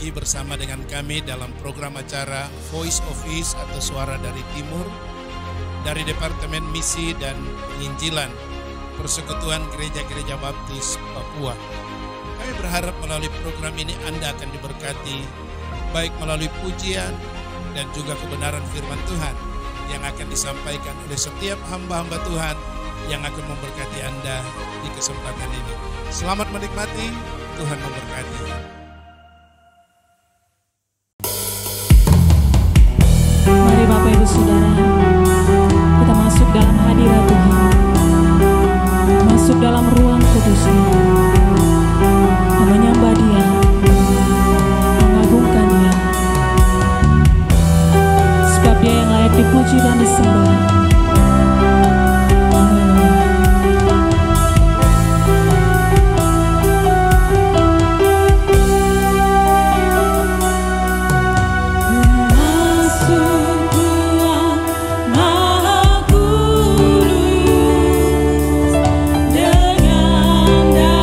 lagi bersama dengan kami dalam program acara Voice of East atau Suara dari Timur dari Departemen Misi dan Penginjilan Persekutuan Gereja-Gereja Baptis Papua. Kami berharap melalui program ini Anda akan diberkati baik melalui pujian dan juga kebenaran firman Tuhan yang akan disampaikan oleh setiap hamba-hamba Tuhan yang akan memberkati Anda di kesempatan ini. Selamat menikmati, Tuhan memberkati. Mari Bapak Ibu Saudara, kita masuk dalam hadirat Tuhan, masuk dalam ruang kudus-Nya, menyembah Dia, mengagungkan Dia, sebab Dia yang layak dipuji dan disembah. Dengan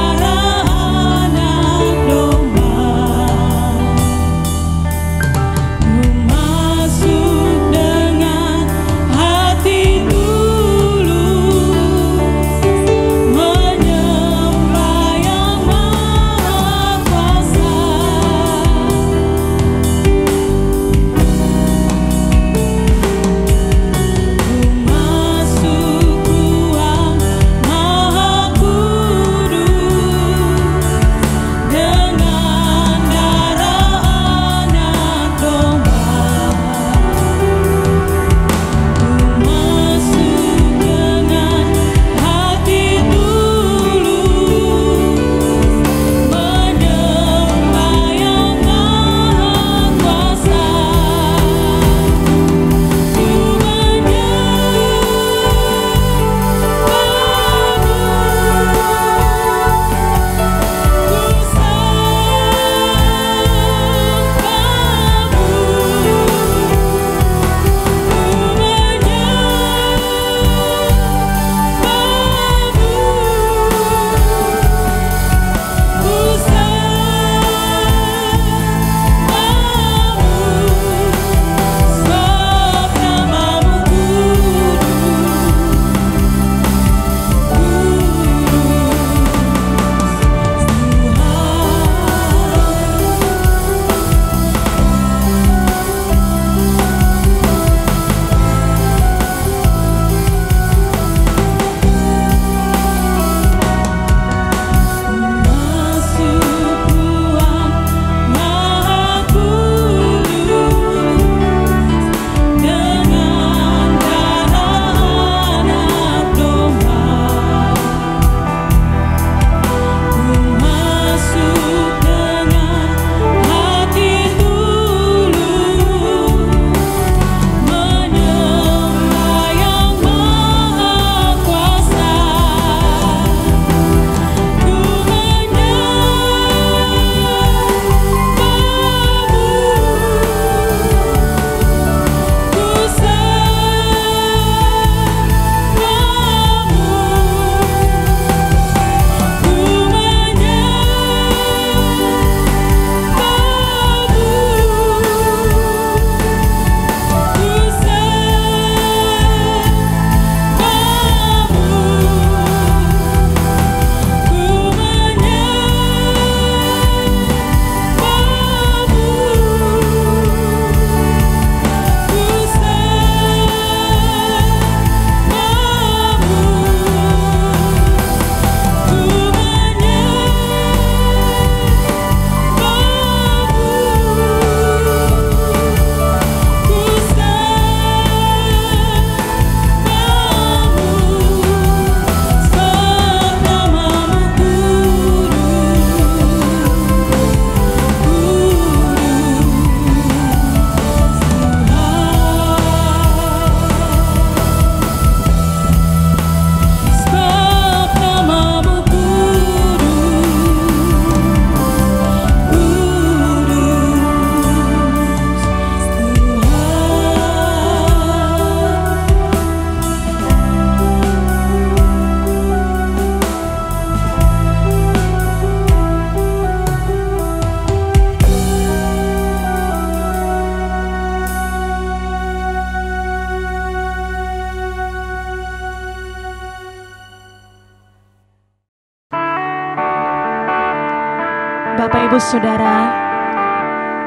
Bapak Ibu Saudara,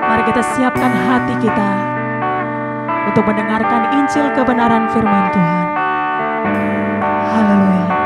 mari kita siapkan hati kita untuk mendengarkan Injil kebenaran firman Tuhan. Haleluya.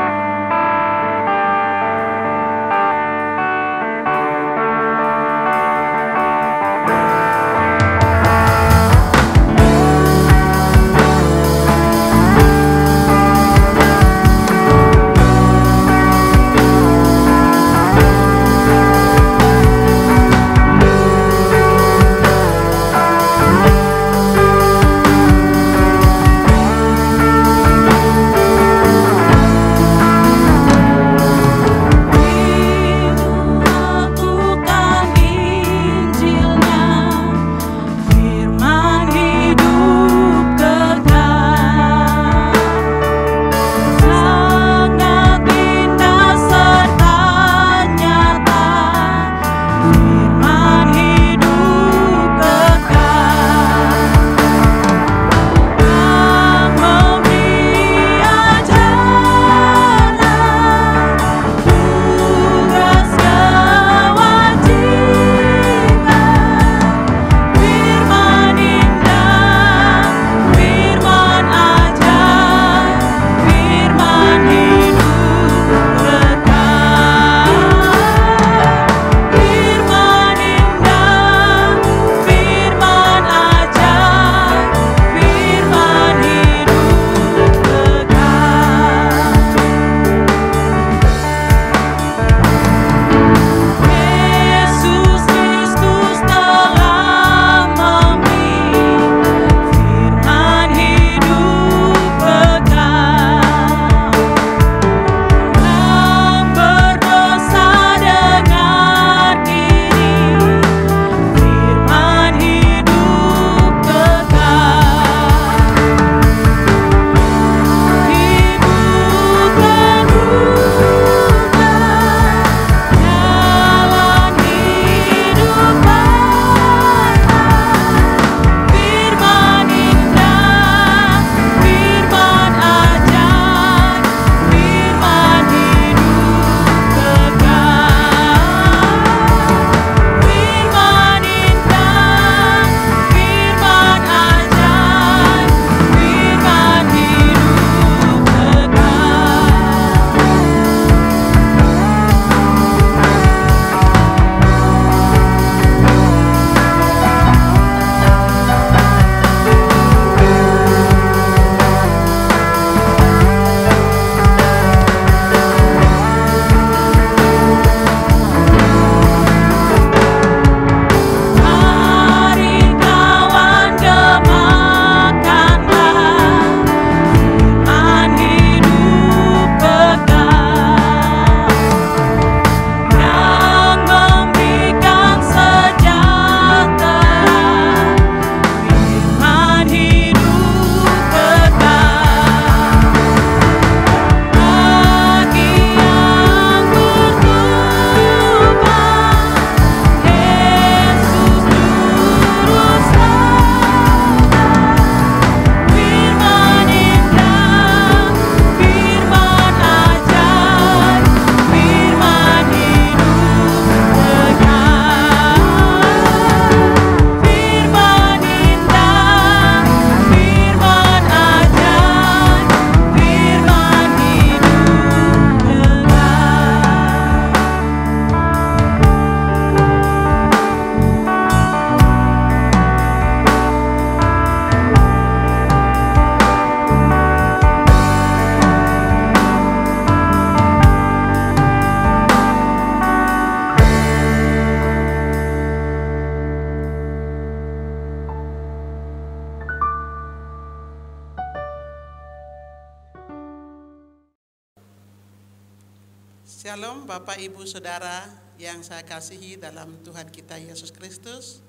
Shalom Bapak Ibu Saudara yang saya kasihi dalam Tuhan kita Yesus Kristus.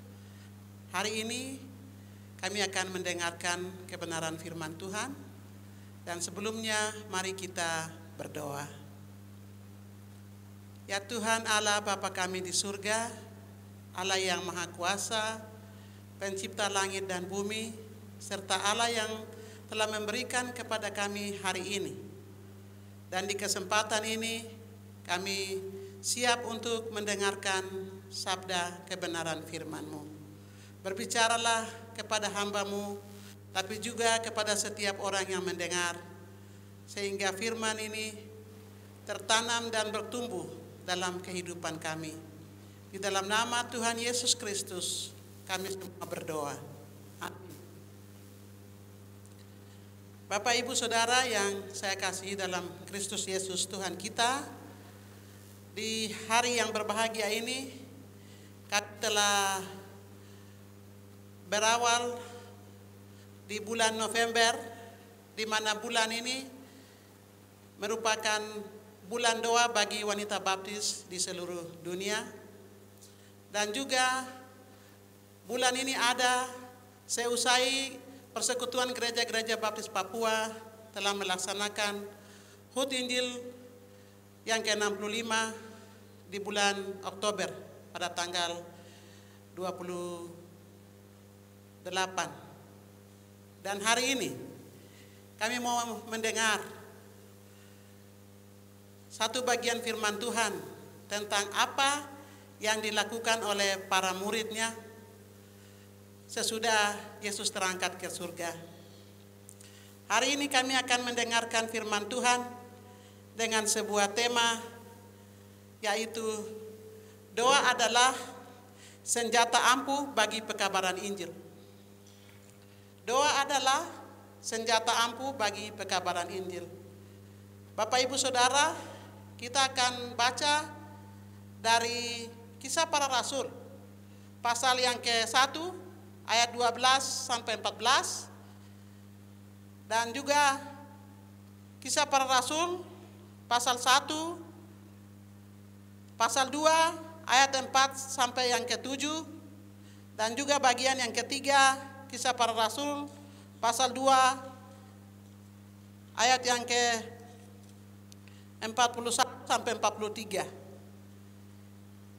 Hari ini kami akan mendengarkan kebenaran firman Tuhan. Dan sebelumnya mari kita berdoa. Ya Tuhan Allah Bapa kami di surga, Allah yang Maha Kuasa, Pencipta langit dan bumi, serta Allah yang telah memberikan kepada kami hari ini. Dan di kesempatan ini kami siap untuk mendengarkan sabda kebenaran firman-Mu. Berbicaralah kepada hamba-Mu, tapi juga kepada setiap orang yang mendengar, sehingga firman ini tertanam dan bertumbuh dalam kehidupan kami. Di dalam nama Tuhan Yesus Kristus, kami semua berdoa. Amin. Bapak, Ibu, Saudara yang saya kasihi dalam Kristus Yesus Tuhan kita, di hari yang berbahagia ini, kami telah berawal di bulan November, di mana bulan ini merupakan bulan doa bagi wanita baptis di seluruh dunia. Dan juga bulan ini ada seusai Persekutuan Gereja-Gereja Baptis Papua telah melaksanakan HUT Injil yang ke-65 di bulan Oktober pada tanggal 28. Dan hari ini kami mau mendengar satu bagian firman Tuhan tentang apa yang dilakukan oleh para muridnya sesudah Yesus terangkat ke surga. Hari ini kami akan mendengarkan firman Tuhan dengan sebuah tema, yaitu doa adalah senjata ampuh bagi pekabaran Injil. Doa adalah senjata ampuh bagi pekabaran Injil. Bapak, Ibu, Saudara, kita akan baca dari Kisah Para Rasul, pasal yang ke-1, ayat 12 sampai 14, dan juga Kisah Para Rasul, pasal 1, pasal 2, ayat 4 sampai yang ke-7, dan juga bagian yang ketiga, Kisah Para Rasul, pasal 2, ayat yang ke-41 sampai 43.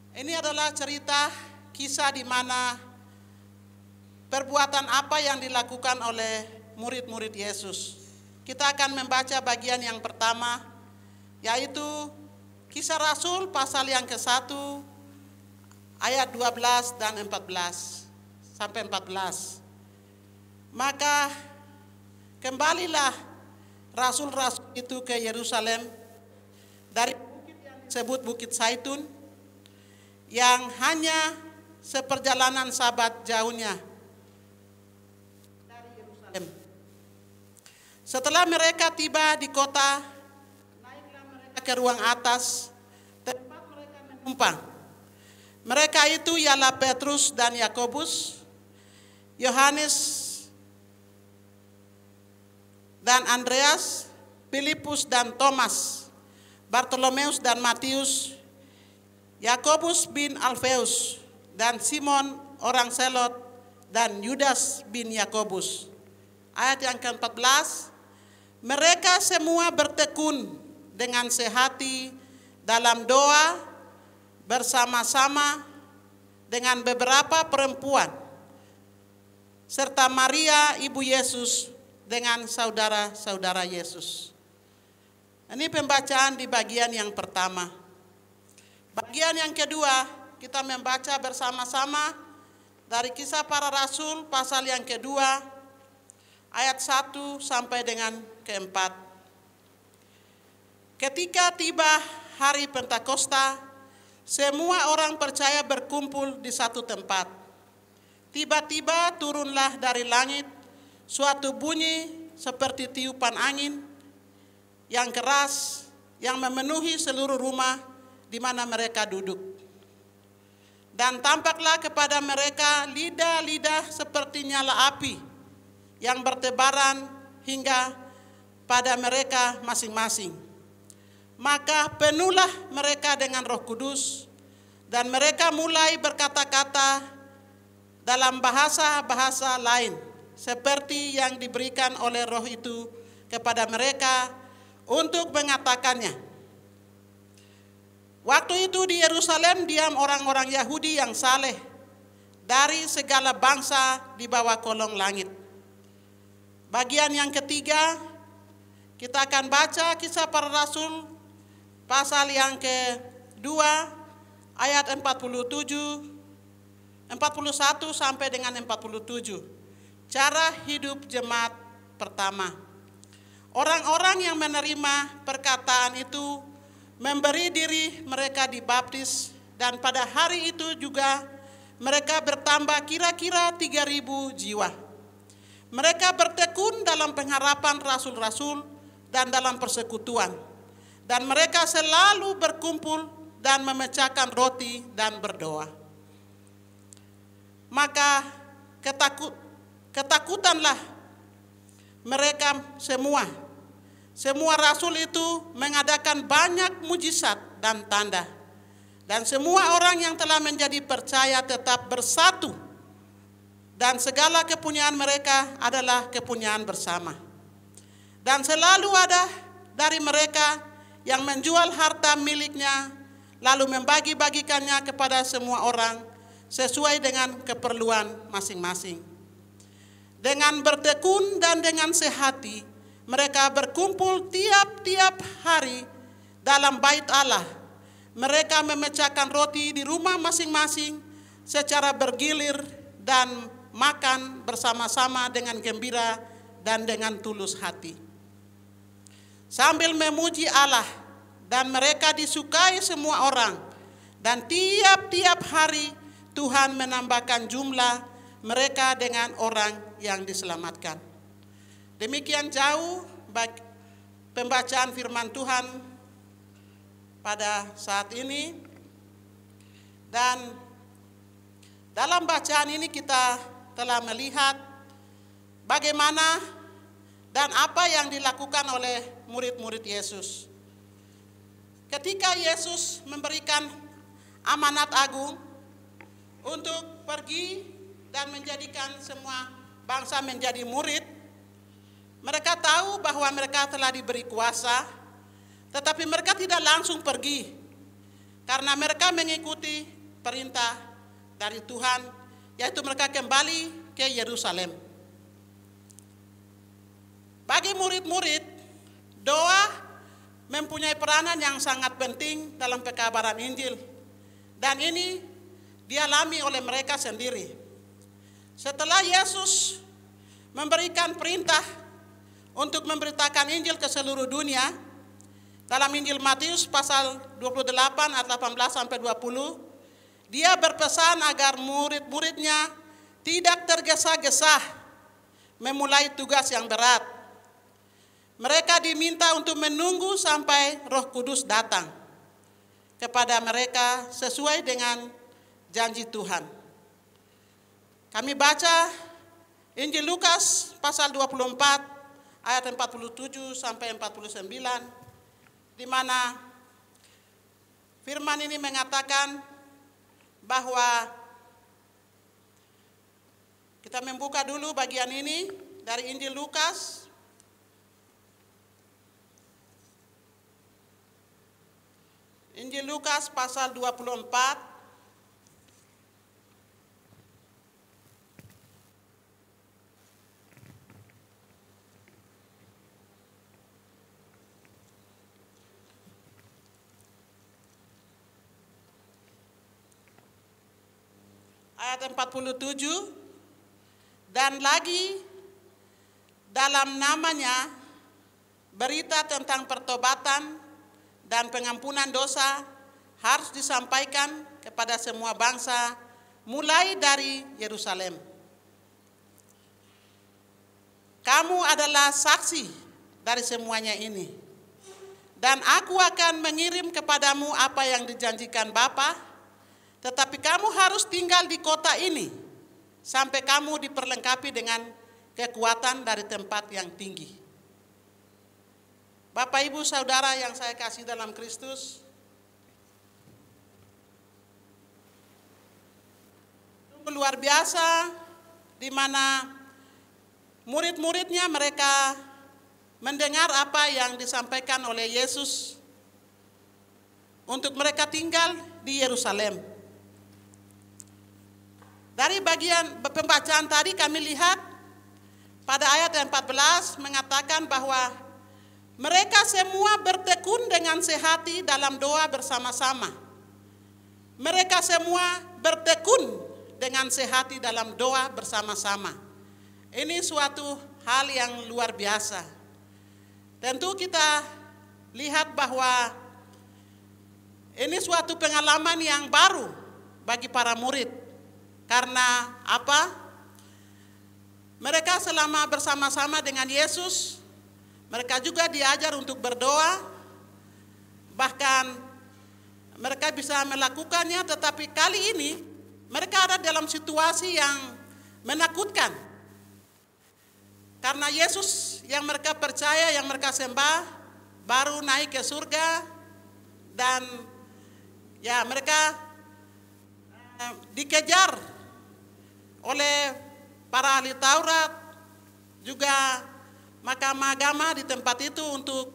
Ini adalah cerita kisah di mana perbuatan apa yang dilakukan oleh murid-murid Yesus. Kita akan membaca bagian yang pertama, yaitu Kisah Rasul pasal yang ke-1, ayat 12 dan 14 sampai 14. Maka kembalilah rasul-rasul itu ke Yerusalem dari bukit yang disebut Bukit Zaitun, yang hanya seperjalanan Sabat jauhnya dari Yerusalem. Setelah mereka tiba di kota, naiklah mereka ke ruang atas, tempat mereka menumpang. Mereka itu ialah Petrus dan Yakobus, Yohanes dan Andreas, Filipus dan Thomas, Bartolomeus dan Matius, Yakobus bin Alfeus, dan Simon orang Selot, dan Yudas bin Yakobus. Ayat yang ke-14, mereka semua bertekun dengan sehati dalam doa bersama-sama dengan beberapa perempuan, serta Maria ibu Yesus dengan saudara-saudara Yesus. Ini pembacaan di bagian yang pertama. Bagian yang kedua, kita membaca bersama-sama dari Kisah Para Rasul pasal yang kedua, ayat 1 sampai dengan ke-4. Ketika tiba hari Pentakosta, semua orang percaya berkumpul di satu tempat. Tiba-tiba turunlah dari langit suatu bunyi seperti tiupan angin yang keras yang memenuhi seluruh rumah di mana mereka duduk. Dan tampaklah kepada mereka lidah-lidah seperti nyala api yang bertebaran hingga pada mereka masing-masing. Maka penuhlah mereka dengan Roh Kudus, dan mereka mulai berkata-kata dalam bahasa-bahasa lain, seperti yang diberikan oleh Roh itu kepada mereka untuk mengatakannya. Waktu itu di Yerusalem diam orang-orang Yahudi yang saleh dari segala bangsa di bawah kolong langit. Bagian yang ketiga, kita akan baca Kisah Para Rasul pasal yang ke-2 ayat 41 sampai dengan 47. Cara hidup jemaat pertama. Orang-orang yang menerima perkataan itu memberi diri mereka dibaptis, dan pada hari itu juga mereka bertambah kira-kira 3.000 jiwa. Mereka bertekun dalam pengharapan rasul-rasul dan dalam persekutuan, dan mereka selalu berkumpul dan memecahkan roti dan berdoa. Maka ketakutanlah mereka semua. Semua rasul itu mengadakan banyak mujizat dan tanda. Dan semua orang yang telah menjadi percaya tetap bersatu. Dan segala kepunyaan mereka adalah kepunyaan bersama. Dan selalu ada dari mereka yang menjual harta miliknya, lalu membagi-bagikannya kepada semua orang sesuai dengan keperluan masing-masing. Dengan bertekun dan dengan sehati, mereka berkumpul tiap-tiap hari dalam bait Allah. Mereka memecahkan roti di rumah masing-masing secara bergilir dan makan bersama-sama dengan gembira dan dengan tulus hati, sambil memuji Allah, dan mereka disukai semua orang. Dan tiap-tiap hari Tuhan menambahkan jumlah mereka dengan orang yang diselamatkan. Demikian jauh pembacaan firman Tuhan pada saat ini. Dan dalam bacaan ini kita telah melihat bagaimana dan apa yang dilakukan oleh murid-murid Yesus. Ketika Yesus memberikan amanat agung untuk pergi dan menjadikan semua bangsa menjadi murid, mereka tahu bahwa mereka telah diberi kuasa, tetapi mereka tidak langsung pergi, karena mereka mengikuti perintah dari Tuhan, yaitu mereka kembali ke Yerusalem. Bagi murid-murid, doa mempunyai peranan yang sangat penting dalam pekabaran Injil, dan ini dialami oleh mereka sendiri. Setelah Yesus memberikan perintah untuk memberitakan Injil ke seluruh dunia, dalam Injil Matius pasal 28 ayat 18 sampai 20, dia berpesan agar murid-muridnya tidak tergesa-gesa memulai tugas yang berat. Mereka diminta untuk menunggu sampai Roh Kudus datang kepada mereka sesuai dengan janji Tuhan. Kami baca Injil Lukas pasal 24 ayat 47 sampai 49, di mana firman ini mengatakan bahwa, kita membuka dulu bagian ini dari Injil Lukas. Injil Lukas pasal 24 ayat 47, dan lagi dalam namanya berita tentang pertobatan dan pengampunan dosa harus disampaikan kepada semua bangsa, mulai dari Yerusalem. Kamu adalah saksi dari semuanya ini, dan aku akan mengirim kepadamu apa yang dijanjikan Bapa, tetapi kamu harus tinggal di kota ini sampai kamu diperlengkapi dengan kekuatan dari tempat yang tinggi. Bapak, Ibu, Saudara yang saya kasih dalam Kristus, luar biasa di mana murid-muridnya mereka mendengar apa yang disampaikan oleh Yesus untuk mereka tinggal di Yerusalem. Dari bagian pembacaan tadi kami lihat pada ayat 14 mengatakan bahwa mereka semua bertekun dengan sehati dalam doa bersama-sama. mereka semua bertekun dengan sehati dalam doa bersama-sama. Ini suatu hal yang luar biasa. Tentu kita lihat bahwa ini suatu pengalaman yang baru bagi para murid. Karena apa? Mereka selama bersama-sama dengan Yesus, mereka juga diajar untuk berdoa. Bahkan mereka bisa melakukannya, tetapi kali ini mereka ada dalam situasi yang menakutkan. Karena Yesus yang mereka percaya, yang mereka sembah, baru naik ke surga. Dan ya mereka dikejar oleh para ahli Taurat, juga mahkamah agama di tempat itu untuk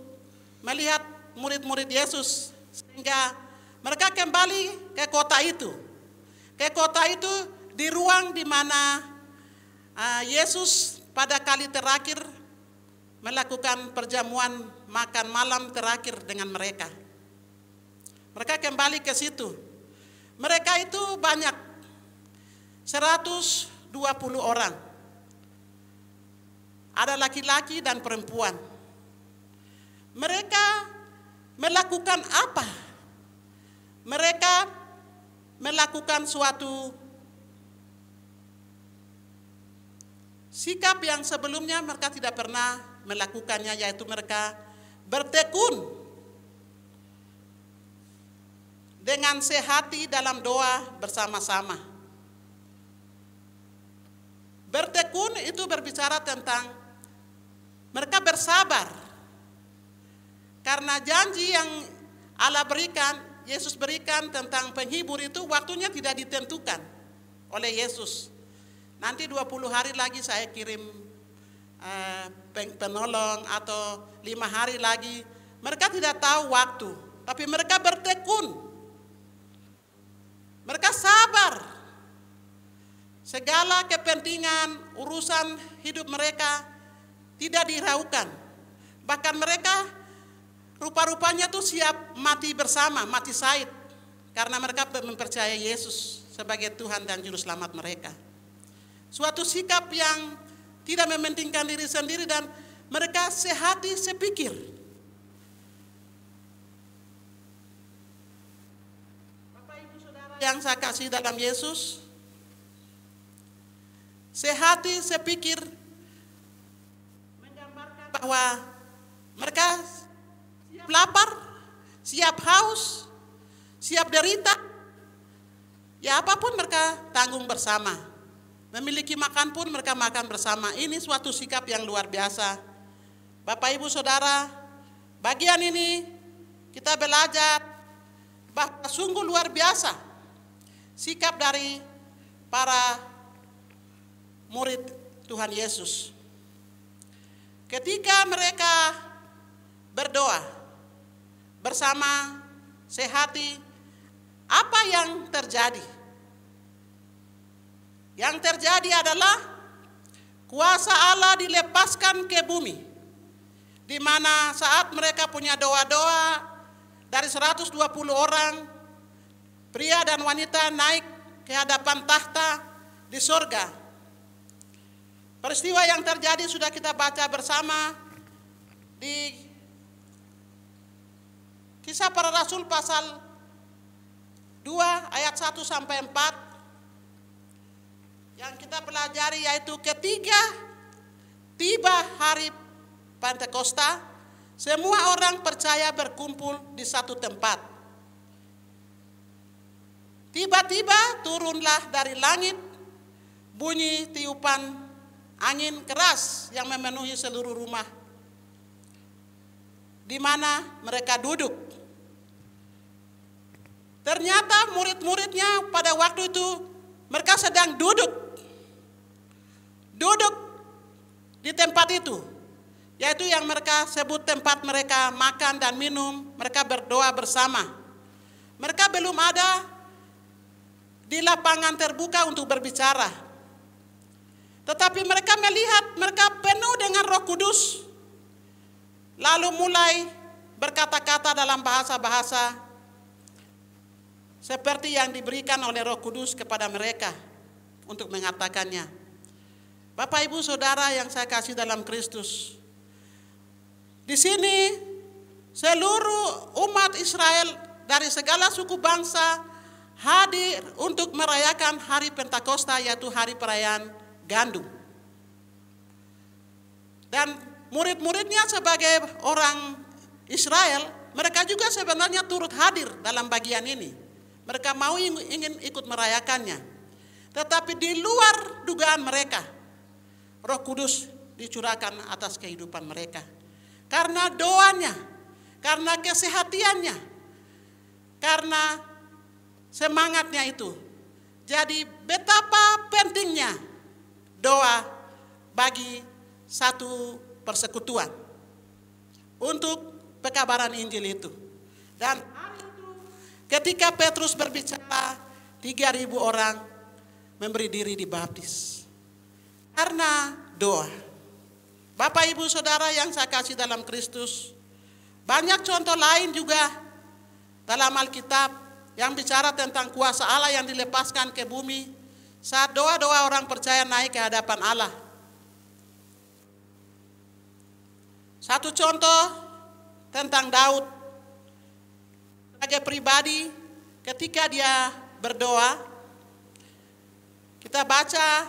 melihat murid-murid Yesus. Sehingga mereka kembali ke kota itu. Ke kota itu di ruang di mana Yesus pada kali terakhir melakukan perjamuan makan malam terakhir dengan mereka. Mereka kembali ke situ. Mereka itu banyak, 120 orang. Ada laki-laki dan perempuan. Mereka melakukan apa? Mereka melakukan suatu sikap yang sebelumnya mereka tidak pernah melakukannya, yaitu mereka bertekun dengan sehati dalam doa bersama-sama. Bertekun itu berbicara tentang mereka bersabar. Karena janji yang Allah berikan, Yesus berikan tentang penghibur itu waktunya tidak ditentukan oleh Yesus. Nanti 20 hari lagi saya kirim penolong atau 5 hari lagi. Mereka tidak tahu waktu, tapi mereka bertekun. Mereka sabar. Segala kepentingan, urusan hidup mereka tidak diraukan. Bahkan mereka rupa-rupanya tuh siap mati bersama, mati syahid. Karena mereka mempercayai Yesus sebagai Tuhan dan Juru Selamat mereka. Suatu sikap yang tidak mementingkan diri sendiri dan mereka sehati sepikir. Bapak Ibu Saudara yang saya kasih dalam Yesus, sehati sepikir menggambarkan bahwa mereka siap lapar, siap haus, siap derita, ya apapun mereka tanggung bersama. Memiliki makan pun mereka makan bersama. Ini suatu sikap yang luar biasa. Bapak Ibu Saudara, bagian ini kita belajar bahwa sungguh luar biasa sikap dari para murid Tuhan Yesus. Ketika mereka berdoa bersama sehati, apa yang terjadi? Yang terjadi adalah kuasa Allah dilepaskan ke bumi, di mana saat mereka punya doa-doa dari 120 orang pria dan wanita naik ke hadapan tahta di surga. Peristiwa yang terjadi sudah kita baca bersama di Kisah Para Rasul pasal 2 ayat 1 sampai 4. Yang kita pelajari yaitu ketika tiba hari Pentakosta, semua orang percaya berkumpul di satu tempat. Tiba-tiba turunlah dari langit bunyi tiupan angin keras yang memenuhi seluruh rumah di mana mereka duduk. Ternyata murid-muridnya pada waktu itu mereka sedang duduk di tempat itu, yaitu yang mereka sebut tempat mereka makan dan minum, mereka berdoa bersama. Mereka belum ada di lapangan terbuka untuk berbicara. Tetapi mereka melihat mereka penuh dengan Roh Kudus, lalu mulai berkata-kata dalam bahasa-bahasa seperti yang diberikan oleh Roh Kudus kepada mereka untuk mengatakannya. Bapak, Ibu, Saudara yang saya kasih dalam Kristus, di sini seluruh umat Israel dari segala suku bangsa hadir untuk merayakan hari Pentakosta, yaitu hari perayaan gandum. Dan murid-muridnya sebagai orang Israel, mereka juga sebenarnya turut hadir dalam bagian ini. Mereka mau ingin ikut merayakannya. Tetapi di luar dugaan mereka, Roh Kudus dicurahkan atas kehidupan mereka. Karena doanya, karena kesehatiannya, karena semangatnya itu. Jadi betapa pentingnya doa bagi satu persekutuan untuk pekabaran Injil itu. Dan ketika Petrus berbicara, 3.000 orang memberi diri dibaptis karena doa. Bapak, Ibu, Saudara yang saya kasih dalam Kristus, banyak contoh lain juga dalam Alkitab yang bicara tentang kuasa Allah yang dilepaskan ke bumi saat doa-doa orang percaya naik ke hadapan Allah. Satu contoh tentang Daud sebagai pribadi ketika dia berdoa, kita baca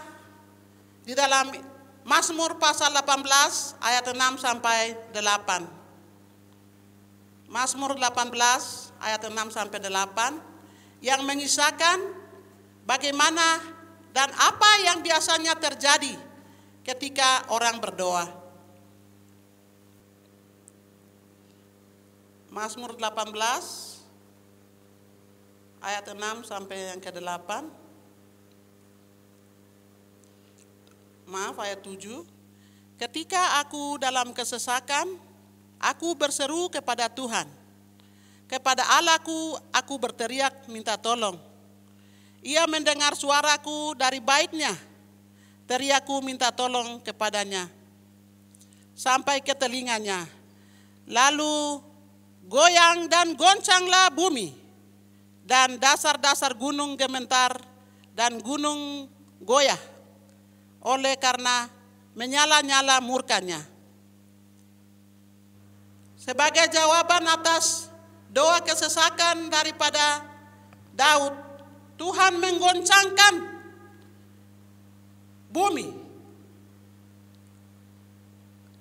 di dalam Mazmur pasal 18 ayat 6 sampai 8. Mazmur 18 ayat 6 sampai 8 yang mengisahkan bagaimana dan apa yang biasanya terjadi ketika orang berdoa. Mazmur 18 ayat 6 sampai yang ke-8. Ayat 7. Ketika aku dalam kesesakan, aku berseru kepada Tuhan. Kepada Allahku aku berteriak minta tolong. Ia mendengar suaraku dari baitnya. Teriakku minta tolong kepadanya sampai ke telinganya. Lalu goyang dan goncanglah bumi, dan dasar-dasar gunung gemetar dan gunung goyah oleh karena menyala-nyala murkanya. Sebagai jawaban atas doa kesesakan daripada Daud, Tuhan menggoncangkan bumi.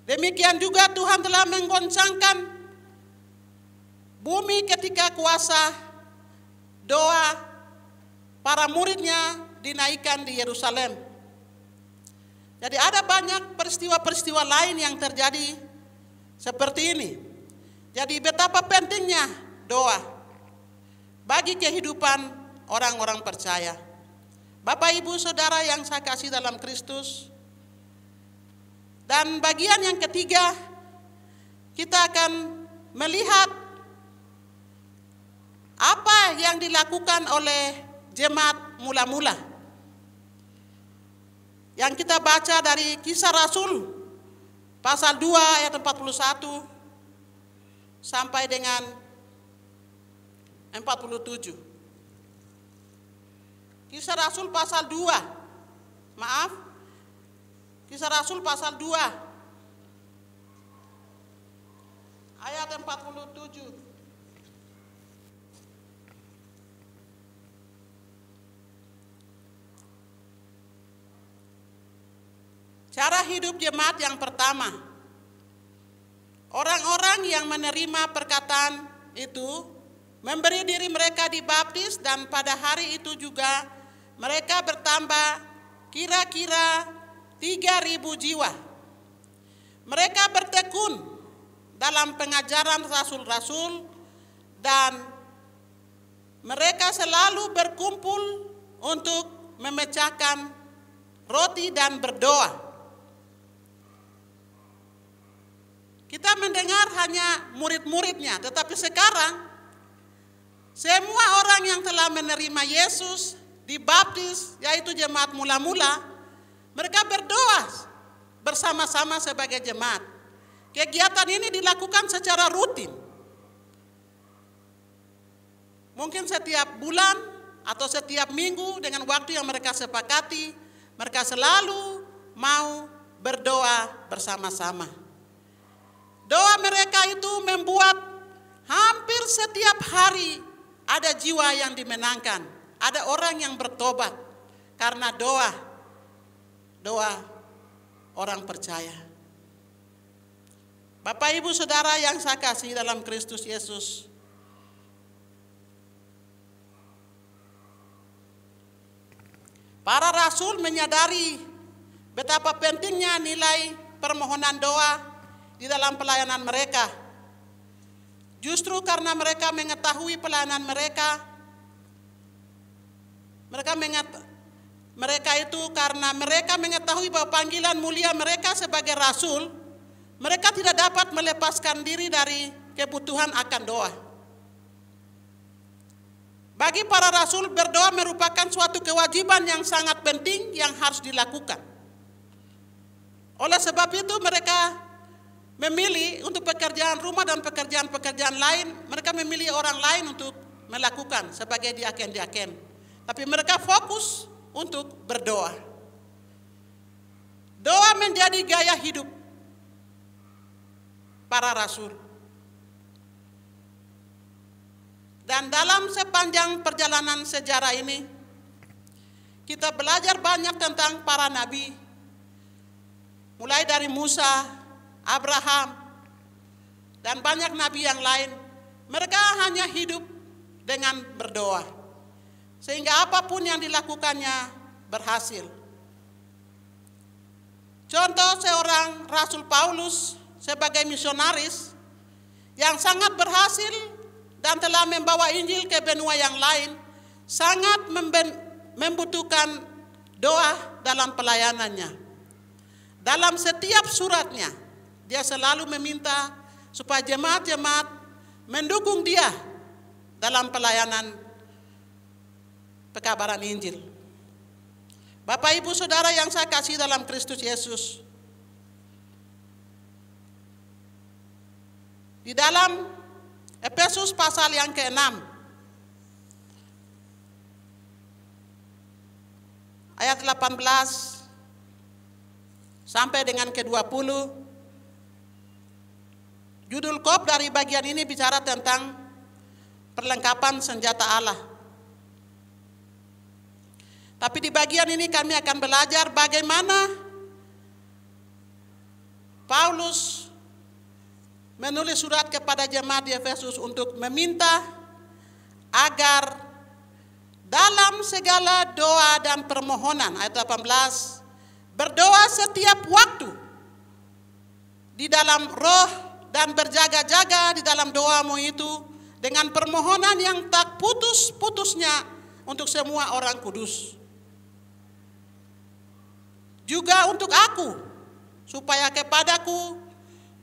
Demikian juga Tuhan telah menggoncangkan bumi ketika kuasa doa para muridnya dinaikkan di Yerusalem. Jadi ada banyak peristiwa-peristiwa lain yang terjadi seperti ini. Jadi betapa pentingnya doa bagi kehidupan orang-orang percaya. Bapak, Ibu, Saudara yang saya kasih dalam Kristus. Dan bagian yang ketiga, kita akan melihat apa yang dilakukan oleh jemaat mula-mula. Yang kita baca dari Kisah Rasul pasal 2 ayat 41 sampai dengan 47. Kisah Rasul pasal 2. Kisah Rasul pasal 2 ayat 47. Cara hidup jemaat yang pertama. Orang-orang yang menerima perkataan itu memberi diri mereka dibaptis, dan pada hari itu juga mereka bertambah kira-kira 3.000 jiwa. Mereka bertekun dalam pengajaran rasul-rasul dan mereka selalu berkumpul untuk memecahkan roti dan berdoa. Kita mendengar hanya murid-muridnya, tetapi sekarang semua orang yang telah menerima Yesus dibaptis, yaitu jemaat mula-mula, mereka berdoa bersama-sama sebagai jemaat. Kegiatan ini dilakukan secara rutin. Mungkin setiap bulan atau setiap minggu dengan waktu yang mereka sepakati, mereka selalu mau berdoa bersama-sama. Doa mereka itu membuat hampir setiap hari ada jiwa yang dimenangkan, ada orang yang bertobat karena doa orang percaya. Bapak Ibu Saudara yang saya kasih dalam Kristus Yesus, para rasul menyadari betapa pentingnya nilai permohonan doa di dalam pelayanan mereka. Justru karena mereka mengetahui pelayanan mereka itu karena mereka mengetahui bahwa panggilan mulia mereka sebagai rasul, mereka tidak dapat melepaskan diri dari kebutuhan akan doa. Bagi para rasul, berdoa merupakan suatu kewajiban yang sangat penting yang harus dilakukan. Oleh sebab itu mereka memilih untuk pekerjaan rumah dan pekerjaan-pekerjaan lain, mereka memilih orang lain untuk melakukan sebagai diaken-diaken. Tapi mereka fokus untuk berdoa. Doa menjadi gaya hidup para rasul. Dan dalam sepanjang perjalanan sejarah ini, kita belajar banyak tentang para nabi. Mulai dari Musa, Abraham, dan banyak nabi yang lain. Mereka hanya hidup dengan berdoa. Sehingga apapun yang dilakukannya berhasil. Contoh seorang Rasul Paulus sebagai misionaris yang sangat berhasil dan telah membawa Injil ke benua yang lain, sangat membutuhkan doa dalam pelayanannya. Dalam setiap suratnya, dia selalu meminta supaya jemaat-jemaat mendukung dia dalam pelayanan pekabaran Injil. Bapak Ibu Saudara yang saya kasih dalam Kristus Yesus, di dalam Efesus pasal yang ke-6 ayat 18 sampai dengan ke-20, judul kop dari bagian ini bicara tentang perlengkapan senjata Allah. Tapi di bagian ini kami akan belajar bagaimana Paulus menulis surat kepada jemaat di Efesus untuk meminta agar dalam segala doa dan permohonan, ayat 18, berdoa setiap waktu di dalam roh dan berjaga-jaga di dalam doamu itu dengan permohonan yang tak putus-putusnya untuk semua orang kudus. Juga untuk aku, supaya kepadaku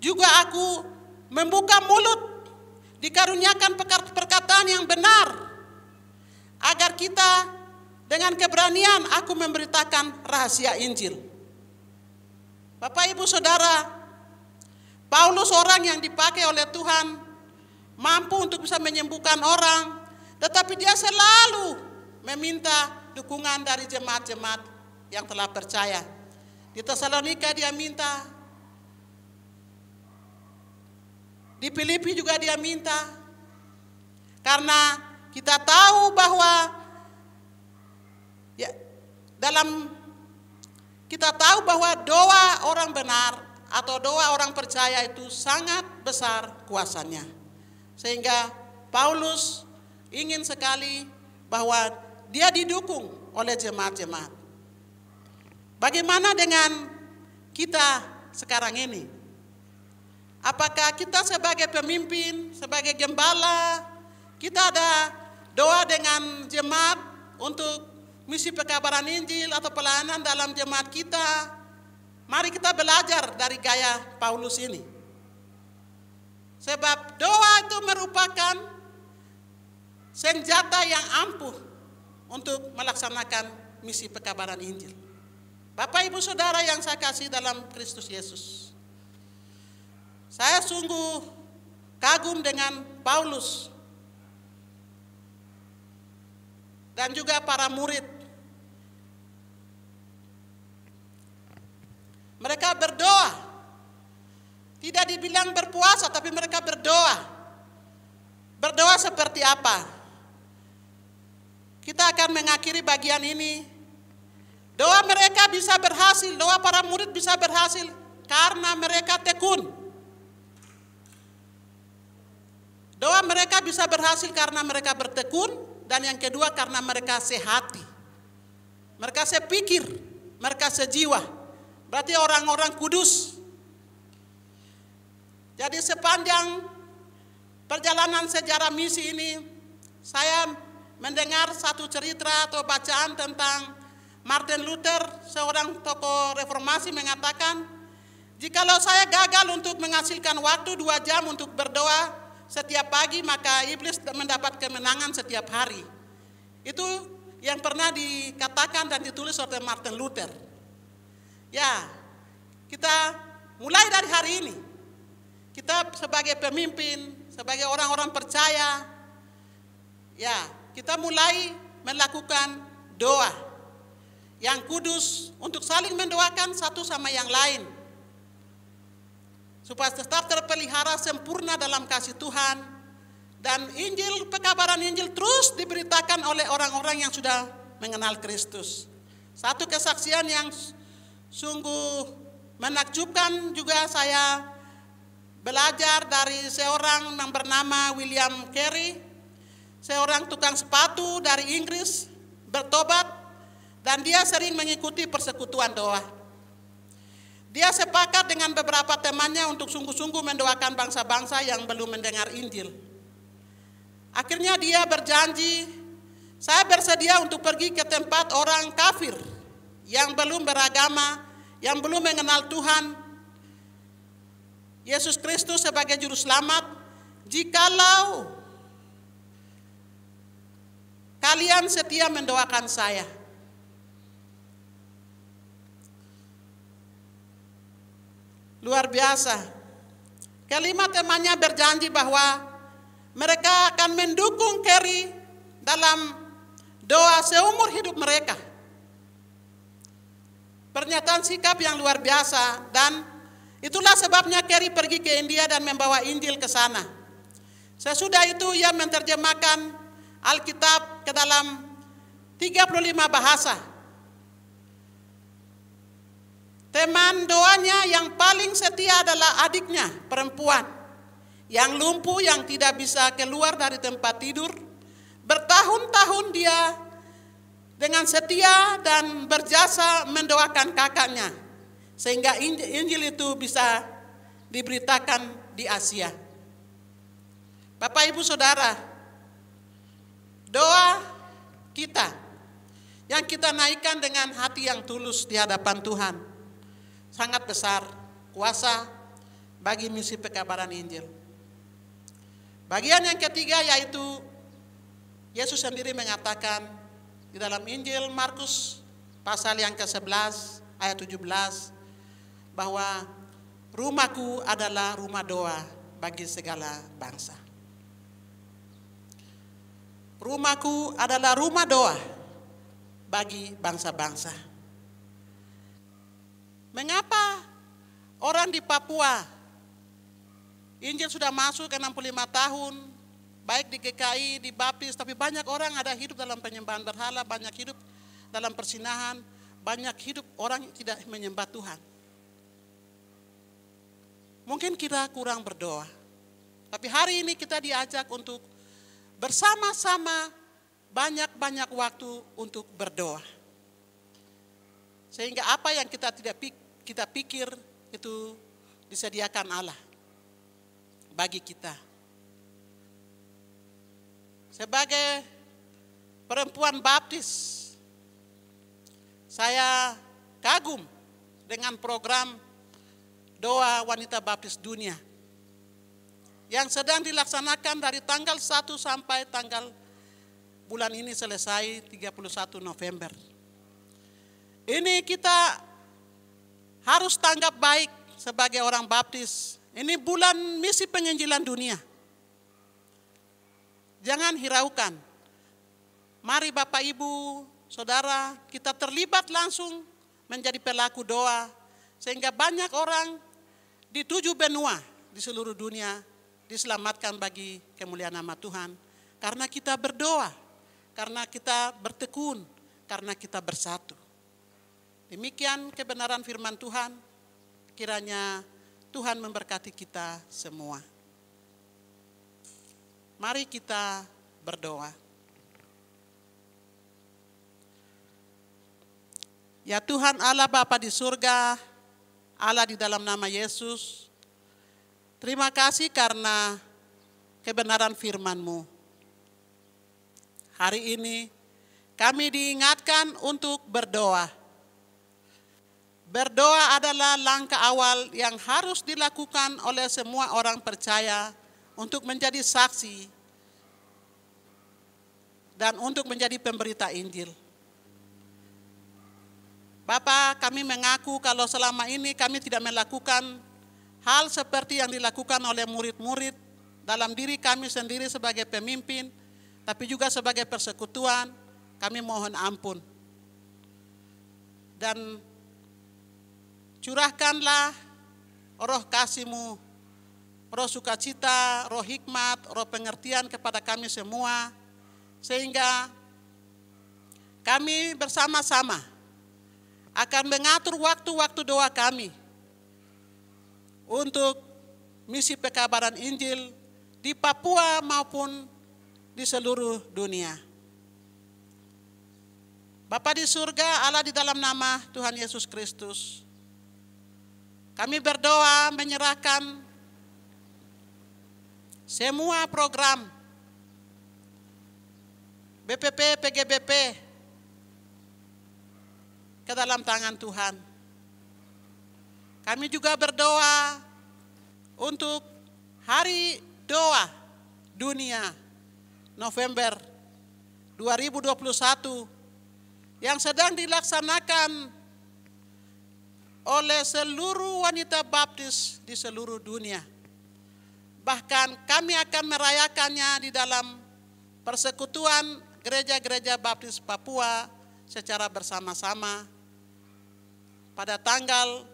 juga aku membuka mulut, dikaruniakan perkataan yang benar, agar kita dengan keberanian aku memberitakan rahasia Injil. Bapak Ibu Saudara, Paulus orang yang dipakai oleh Tuhan, mampu untuk bisa menyembuhkan orang, tetapi dia selalu meminta dukungan dari jemaat-jemaat yang telah percaya. Di Tesalonika dia minta, di Filipi juga dia minta, karena kita tahu bahwa kita tahu bahwa doa orang benar atau doa orang percaya itu sangat besar kuasanya. Sehingga Paulus ingin sekali bahwa dia didukung oleh jemaat-jemaat. Bagaimana dengan kita sekarang ini? Apakah kita sebagai pemimpin, sebagai gembala, kita ada doa dengan jemaat untuk misi pekabaran Injil atau pelayanan dalam jemaat kita? Mari kita belajar dari gaya Paulus ini. Sebab doa itu merupakan senjata yang ampuh untuk melaksanakan misi pekabaran Injil. Bapak Ibu Saudara yang saya kasih dalam Kristus Yesus, saya sungguh kagum dengan Paulus. dan juga para murid. Mereka berdoa. Tidak dibilang berpuasa, tapi mereka berdoa. Berdoa seperti apa? Kita akan mengakhiri bagian ini. Doa mereka bisa berhasil, doa para murid bisa berhasil karena mereka tekun. Doa mereka bisa berhasil karena mereka bertekun, dan yang kedua karena mereka sehati. Mereka sepikir, mereka sejiwa. Berarti orang-orang kudus. Jadi sepanjang perjalanan sejarah misi ini, saya mendengar satu cerita atau bacaan tentang Martin Luther, seorang tokoh reformasi, mengatakan, jikalau saya gagal untuk menghasilkan waktu 2 jam untuk berdoa setiap pagi, maka iblis mendapat kemenangan setiap hari. Itu yang pernah dikatakan dan ditulis oleh Martin Luther. Ya, kita mulai dari hari ini, kita sebagai pemimpin, sebagai orang-orang percaya, ya, kita mulai melakukan doa yang kudus untuk saling mendoakan satu sama yang lain, supaya tetap terpelihara sempurna dalam kasih Tuhan, dan Injil, pekabaran Injil terus diberitakan oleh orang-orang yang sudah mengenal Kristus. Satu kesaksian yang sungguh menakjubkan juga saya belajar dari seorang yang bernama William Carey, seorang tukang sepatu dari Inggris, bertobat, dan dia sering mengikuti persekutuan doa. Dia sepakat dengan beberapa temannya untuk sungguh-sungguh mendoakan bangsa-bangsa yang belum mendengar Injil. Akhirnya dia berjanji, saya bersedia untuk pergi ke tempat orang kafir yang belum beragama, yang belum mengenal Tuhan Yesus Kristus sebagai juru selamat, jikalau kalian setia mendoakan saya. Luar biasa. Kelima temannya berjanji bahwa mereka akan mendukung Carey dalam doa seumur hidup mereka. Pernyataan sikap yang luar biasa, dan itulah sebabnya Carey pergi ke India dan membawa Injil ke sana. Sesudah itu ia menerjemahkan Alkitab ke dalam 35 bahasa. Teman doanya yang paling setia adalah adiknya perempuan, yang lumpuh, yang tidak bisa keluar dari tempat tidur. Bertahun-tahun dia dengan setia dan berjasa mendoakan kakaknya, sehingga Injil itu bisa diberitakan di Asia. Bapak Ibu Saudara, doa kita yang kita naikkan dengan hati yang tulus di hadapan Tuhan sangat besar kuasa bagi misi pekabaran Injil. Bagian yang ketiga yaitu Yesus sendiri mengatakan di dalam Injil Markus pasal yang ke-11 ayat 17 bahwa rumahku adalah rumah doa bagi segala bangsa. Rumahku adalah rumah doa bagi bangsa-bangsa. Mengapa orang di Papua, Injil sudah masuk ke 65 tahun, baik di GKI, di Baptis, tapi banyak orang ada hidup dalam penyembahan berhala, banyak hidup dalam persinahan, banyak hidup orang tidak menyembah Tuhan. Mungkin kita kurang berdoa, tapi hari ini kita diajak untuk bersama-sama banyak-banyak waktu untuk berdoa. Sehingga apa yang kita pikir itu disediakan Allah bagi kita. Sebagai perempuan baptis, saya kagum dengan program doa wanita baptis dunia yang sedang dilaksanakan dari tanggal 1 sampai tanggal bulan ini selesai 31 November. Ini kita harus tanggap baik sebagai orang baptis. Ini bulan misi penginjilan dunia. Jangan hiraukan. Mari Bapak Ibu, Saudara, kita terlibat langsung menjadi pelaku doa, sehingga banyak orang di 7 benua di seluruh dunia diselamatkan bagi kemuliaan nama Tuhan. Karena kita berdoa, karena kita bertekun, karena kita bersatu. Demikian kebenaran firman Tuhan, kiranya Tuhan memberkati kita semua. Mari kita berdoa. Ya Tuhan Allah Bapa di surga, Allah di dalam nama Yesus, terima kasih karena kebenaran firman-Mu. Hari ini kami diingatkan untuk berdoa. Berdoa adalah langkah awal yang harus dilakukan oleh semua orang percaya untuk menjadi saksi dan untuk menjadi pemberita Injil. Bapak, kami mengaku kalau selama ini kami tidak melakukan hal seperti yang dilakukan oleh murid-murid dalam diri kami sendiri sebagai pemimpin, tapi juga sebagai persekutuan, kami mohon ampun. Dan curahkanlah roh kasih-Mu, roh sukacita, roh hikmat, roh pengertian kepada kami semua, sehingga kami bersama-sama akan mengatur waktu-waktu doa kami untuk misi pekabaran Injil di Papua maupun di seluruh dunia. Bapa di surga, Allah di dalam nama Tuhan Yesus Kristus, kami berdoa menyerahkan semua program BPP, PGBP ke dalam tangan Tuhan. Kami juga berdoa untuk Hari Doa Dunia November 2021 yang sedang dilaksanakan oleh seluruh wanita baptis di seluruh dunia. Bahkan kami akan merayakannya di dalam persekutuan gereja-gereja baptis Papua secara bersama-sama pada tanggal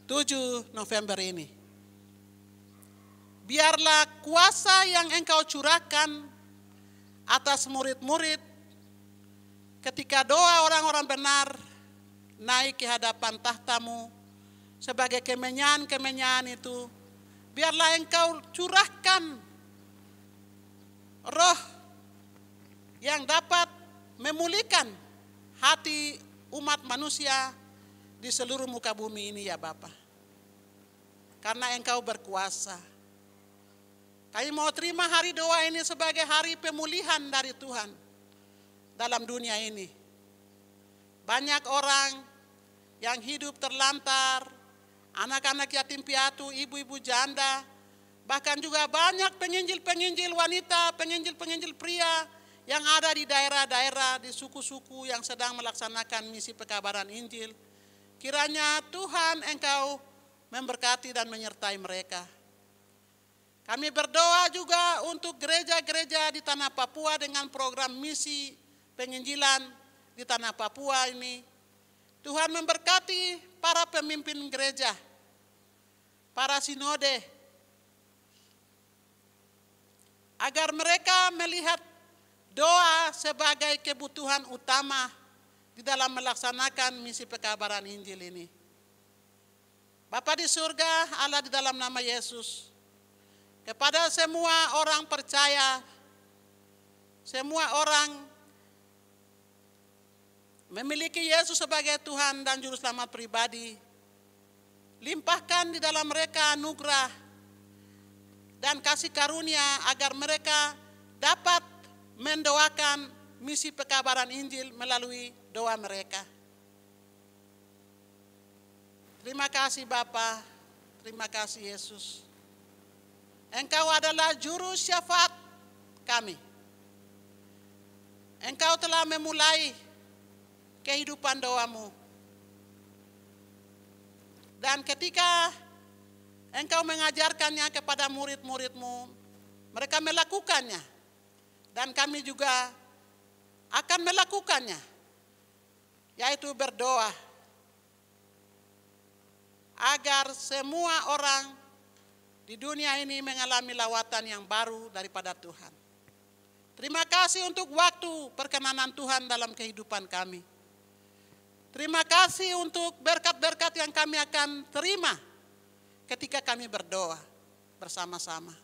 7 November ini. Biarlah kuasa yang Engkau curahkan atas murid-murid ketika doa orang-orang benar naik ke hadapan tahta-Mu sebagai kemenyan-kemenyan itu, biarlah Engkau curahkan roh yang dapat memulihkan hati umat manusia di seluruh muka bumi ini ya Bapa. Karena Engkau berkuasa. Kami mau terima hari doa ini sebagai hari pemulihan dari Tuhan dalam dunia ini. Banyak orang yang hidup terlantar, anak-anak yatim piatu, ibu-ibu janda, bahkan juga banyak penginjil-penginjil wanita, penginjil-penginjil pria yang ada di daerah-daerah, di suku-suku yang sedang melaksanakan misi pekabaran Injil. Kiranya Tuhan Engkau memberkati dan menyertai mereka. Kami berdoa juga untuk gereja-gereja di tanah Papua dengan program misi penginjilan di tanah Papua ini. Tuhan memberkati para pemimpin gereja, para sinode, agar mereka melihat doa sebagai kebutuhan utama di dalam melaksanakan misi pekabaran Injil ini. Bapa di surga, Allah di dalam nama Yesus, kepada semua orang percaya, semua orang memiliki Yesus sebagai Tuhan dan Juru Selamat pribadi, limpahkan di dalam mereka anugerah dan kasih karunia agar mereka dapat mendoakan misi pekabaran Injil melalui doa mereka. Terima kasih Bapa, terima kasih Yesus. Engkau adalah juru syafaat kami. Engkau telah memulai kehidupan doamu. Dan ketika Engkau mengajarkannya kepada murid-murid-Mu, mereka melakukannya. Dan kami juga akan melakukannya, yaitu berdoa agar semua orang di dunia ini mengalami lawatan yang baru daripada Tuhan. Terima kasih untuk waktu perkenanan Tuhan dalam kehidupan kami. Terima kasih untuk berkat-berkat yang kami akan terima ketika kami berdoa bersama-sama.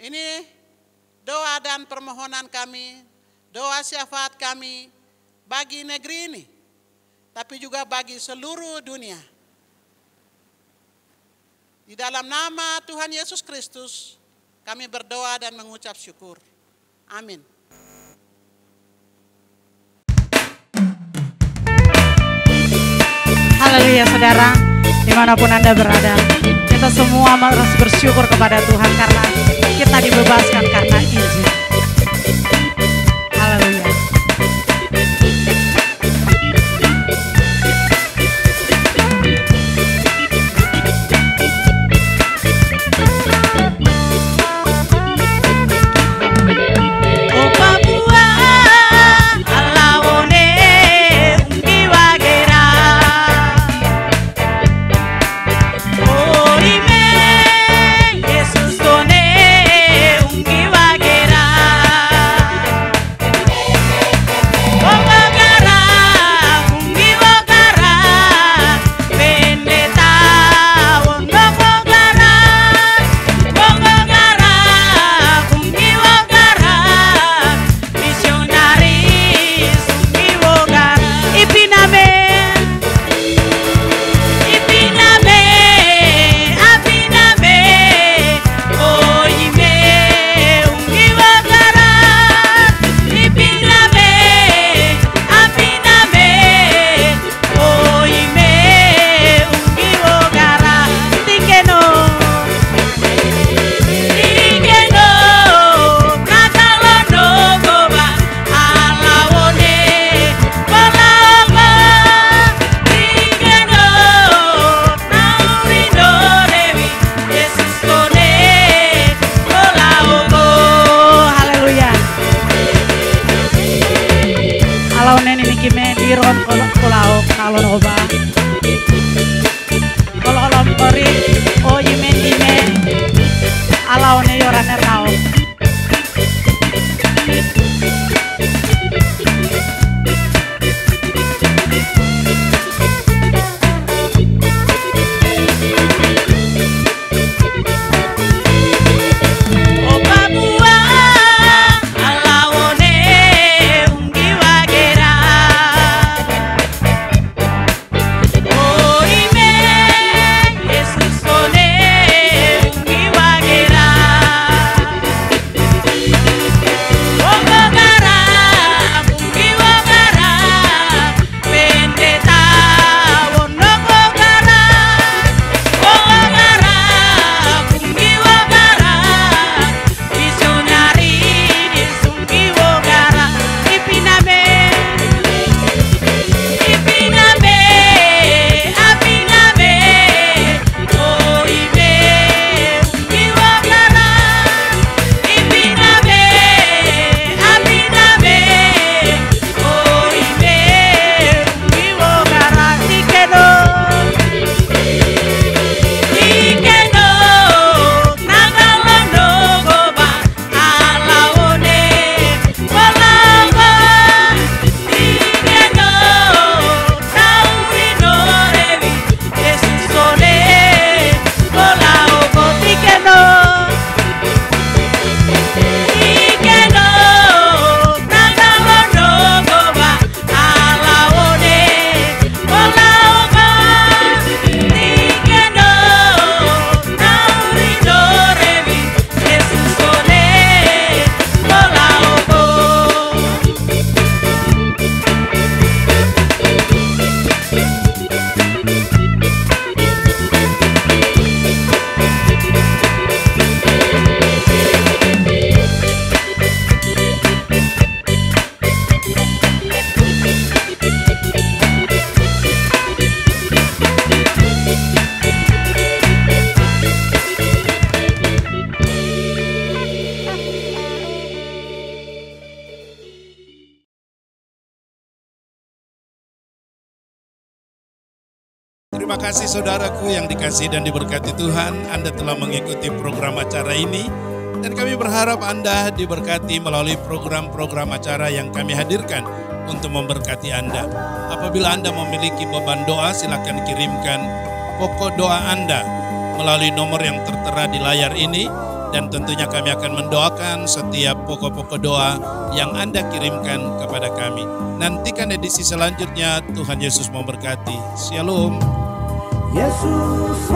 Ini doa dan permohonan kami, doa syafaat kami bagi negeri ini, tapi juga bagi seluruh dunia. Di dalam nama Tuhan Yesus Kristus, kami berdoa dan mengucap syukur. Amin. Haleluya saudara, dimanapun Anda berada, kita semua harus bersyukur kepada Tuhan karena kita dibebaskan karena Injil. Haleluya. Yesus tone ungi wage Terima kasih saudaraku yang dikasihi dan diberkati Tuhan. Anda telah mengikuti program acara ini. Dan kami berharap Anda diberkati melalui program-program acara yang kami hadirkan untuk memberkati Anda. Apabila Anda memiliki beban doa, silakan kirimkan pokok doa Anda melalui nomor yang tertera di layar ini. Dan tentunya kami akan mendoakan setiap pokok-pokok doa yang Anda kirimkan kepada kami. Nantikan edisi selanjutnya. Tuhan Yesus memberkati. Shalom. Yesus